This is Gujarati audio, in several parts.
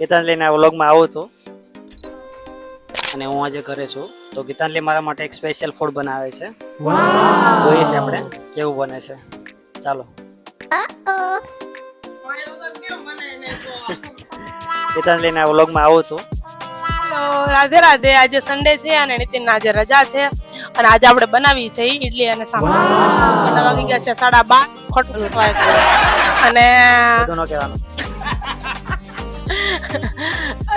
ગીતાંજલિ ના વ્લોગમાં આવું તો અને હું આજે ઘરે છું તો ગીતાંજલિ મારા માટે એક સ્પેશિયલ ફૂડ બનાવે છે જોઈએ છે આપણે કેવું બને છે ચાલો ગીતાંજલિ ના વ્લોગમાં આવું તો રાધે રાધે આજે સન્ડે છે અને નીતિન આજે રજા છે અને આજે આપણે બનાવી છે ઈડલી અને સાંભાર અને વાગી ગયા છે 12:30 ખોટું અને બધું ન કહેવાનું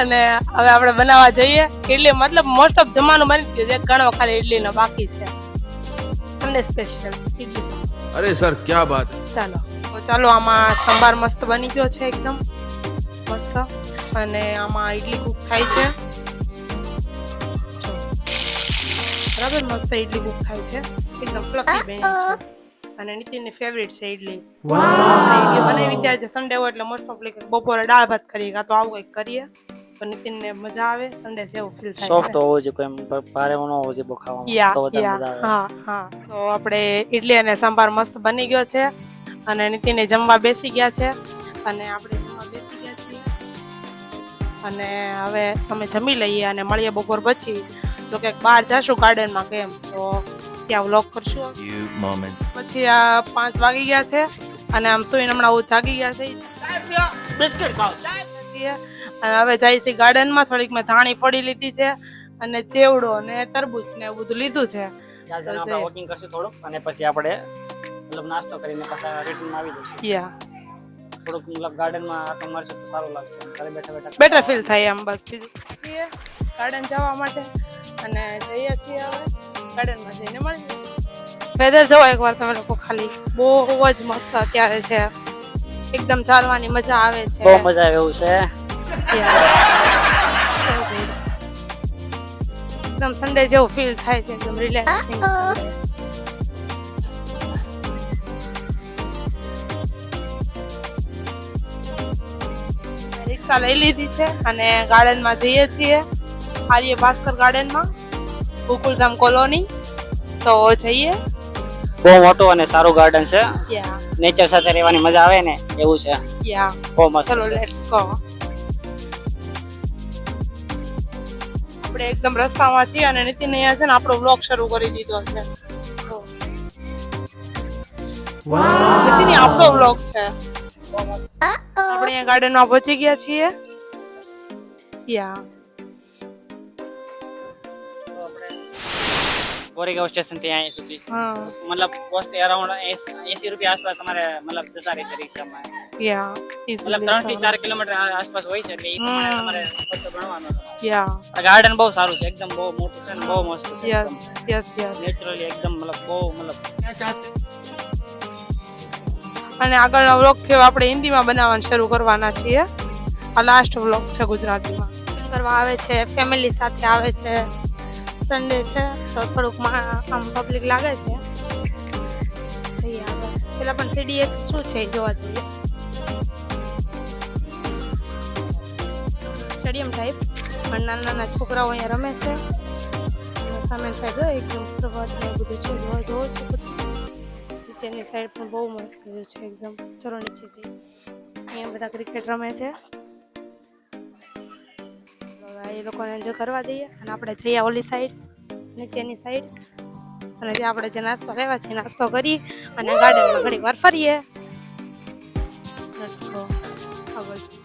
અને હવે આપણે બનાવવા જઈએ ઈડલી મતલબ મોસ્ટ ઓફ જમવાનું બની ગયું છે ઘણો ખાલી ઈડલી નો બાકી છે સન્ડે સ્પેશિયલ ઈડલી અરે સર ક્યા બાત ચાલો આમાં સંભાર મસ્ત બની ગયો છે એકદમ મસ્ત અને આમાં ઈડલી કુક થાય છે બરાબર મસ્ત ઈડલી કુક થાય છે એકદમ ફ્લફી બની છે અને નીતિનની ફેવરિટ છે ઈડલી ઈડલી બનાવી ત્યાં છે સન્ડે હોય એટલે મોસ્ટ ઓફલી બપોરે દાળ ભાત કરીએ કાં તો આવું કંઈક કરીએ તો નીતિનને મજા આવે સન્ડે છે એવું ફીલ થાય સોફ્ટ હોવો જોઈએ કોઈ ભારે ન હોવો જોઈએ બહુ ખાવામાં તો વધારે મજા આવે હા તો આપણે ઈડલી અને સાંભાર મસ્ત બની ગયો છે અને નીતિને જમવા બેસી ગયા છે અને આપણે જમવા બેસી ગયા છીએ અને હવે અમે જમી લઈએ અને મળીએ બપોર પછી તો કે બહાર જાશું ગાર્ડનમાં કેમ તો ત્યાં વ્લોગ કરશું પછી આ 5 વાગી ગયા છે અને આમ સુઈને હમણાં હું જાગી ગયા છે બિસ્કિટ ખાવ અને હવે જાય છે ગાર્ડનમાં થોડીક મેં ધાણી ફોડી લીધી છે અને ચેવડો ને તરબૂચ ને એવું બધું લીધું છે આપણે વોકિંગ કરશું થોડુંક અને પછી આપણે મતલબ નાસ્તો કરીને પાછા રિટર્ન આવી જઈશું થોડુંક મતલબ ગાર્ડનમાં આટો મારશું તો સારું લાગશે ઘરે બેઠા બેઠા બેટર ફીલ થાય એમ બસ બીજું છીએ ગાર્ડન જવા માટે અને જઈએ છીએ હવે ગાર્ડનમાં જઈને મળીએ વેધર જોવો એકવાર તમે લોકો ખાલી બહુ જ મસ્ત અત્યારે છે એકદમ ચાલવાની મજા આવે છે બહુ મજા આવે એવું છે એકદમ સન્ડે જેવું ફીલ થાય છે એકદમ રિલેક્સિંગ રિક્ષા લઈ લીધી છે અને ગાર્ડનમાં જઈએ છીએ આર્ય ભાસ્કર ગાર્ડનમાં ગોકુલધામ કોલોની તો જઈએ બહુ મોટું અને સારું ગાર્ડન છે નેચર સાથે રહેવાની મજા આવે ને એવું છે બહુ મસ્ત ચલો લેટ્સ ગો આપણે એકદમ રસ્તામાં છીએ અને નીતિન અહીંયા છે ને આપણો વ્લોગ શરૂ કરી દીધો છે નીતિન આપણો વ્લોગ છે આપણે અહીંયા ગાર્ડનમાં પહોંચી ગયા છીએ ગોરેગાંવ સ્ટેશન થી અહીંયા સુધી મતલબ કોસ્ટ અરાઉન્ડ 80 રૂપિયા આસપાસ તમારે મતલબ જતા રહેશે રિક્ષામાં મતલબ 3 થી 4 કિલોમીટર આસપાસ હોય છે એટલે એ પ્રમાણે તમારે ખર્ચો ગણવાનો ગાર્ડન બહુ સારું છે એકદમ બહુ મોટું છે ને બહુ મસ્ત છે યસ નેચરલી એકદમ મતલબ બહુ મતલબ અને આગળનો વ્લોગ થયો આપણે હિન્દીમાં બનાવવાનું શરૂ કરવાના છીએ આ લાસ્ટ વ્લોગ છે ગુજરાતીમાં કરવા આવે છે ફેમિલી સાથે આવે છે સન્ડે છે તો થોડુંક આમ પબ્લિક લાગે છે પેલા પણ સીડી એક શું છે જોવા જઈએ સ્ટેડિયમ ટાઈપ પણ નાના છોકરાઓ અહીંયા રમે છે અને સામે સાઈડ એકદમ પ્રભાત ને બધું છે જોવો છે નીચેની સાઈડ પણ બહુ મસ્ત વ્યૂ છે એકદમ ચલો નીચે જઈએ અહીંયા બધા ક્રિકેટ રમે છે એ લોકોને એન્જોય કરવા દઈએ અને આપણે જઈએ ઓલી સાઈડ નીચેની સાઈડ અને ત્યાં આપણે જે નાસ્તો લેવા છે નાસ્તો કરી અને ગાર્ડનમાં ઘડીક વાર ફરીએ લેટ્સ ગો આગળ